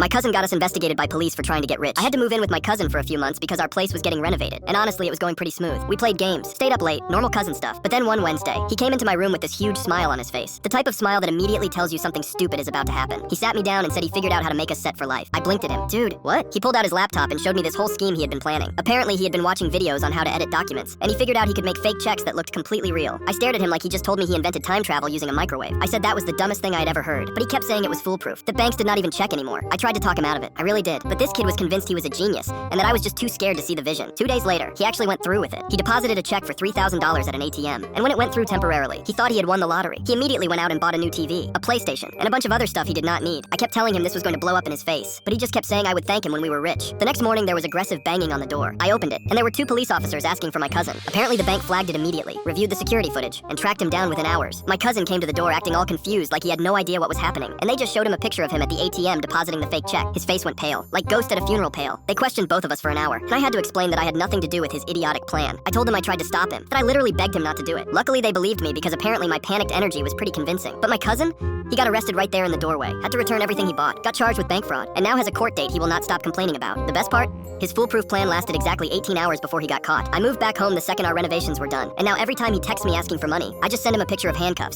My cousin got us investigated by police for trying to get rich. I had to move in with my cousin for a few months because our place was getting renovated. And honestly, it was going pretty smooth. We played games, stayed up late, normal cousin stuff. But then one Wednesday, he came into my room with this huge smile on his face. The type of smile that immediately tells you something stupid is about to happen. He sat me down and said he figured out how to make us set for life. I blinked at him. Dude, what? He pulled out his laptop and showed me this whole scheme he had been planning. Apparently, he had been watching videos on how to edit documents, and he figured out he could make fake checks that looked completely real. I stared at him like he just told me he invented time travel using a microwave. I said that was the dumbest thing I had ever heard, but he kept saying it was foolproof. That banks did not even check anymore. I tried to talk him out of it. I really did. But this kid was convinced he was a genius, and that I was just too scared to see the vision. 2 days later, he actually went through with it. He deposited a check for $3,000 at an ATM, and when it went through temporarily, he thought he had won the lottery. He immediately went out and bought a new TV, a PlayStation, and a bunch of other stuff he did not need. I kept telling him this was going to blow up in his face, but he just kept saying I would thank him when we were rich. The next morning, there was aggressive banging on the door. I opened it, and there were 2 police officers asking for my cousin. Apparently, the bank flagged it immediately, reviewed the security footage, and tracked him down within hours. My cousin came to the door acting all confused like he had no idea what was happening, and they just showed him a picture of him at the ATM depositing the fake check. His face went pale, like Ghost at a funeral pale. They questioned both of us for an hour, and I had to explain that I had nothing to do with his idiotic plan. I told them I tried to stop him, that I literally begged him not to do it. Luckily, they believed me because apparently my panicked energy was pretty convincing. But my cousin? He got arrested right there in the doorway, had to return everything he bought, got charged with bank fraud, and now has a court date he will not stop complaining about. The best part? His foolproof plan lasted exactly 18 hours before he got caught. I moved back home the second our renovations were done, and now every time he texts me asking for money, I just send him a picture of handcuffs.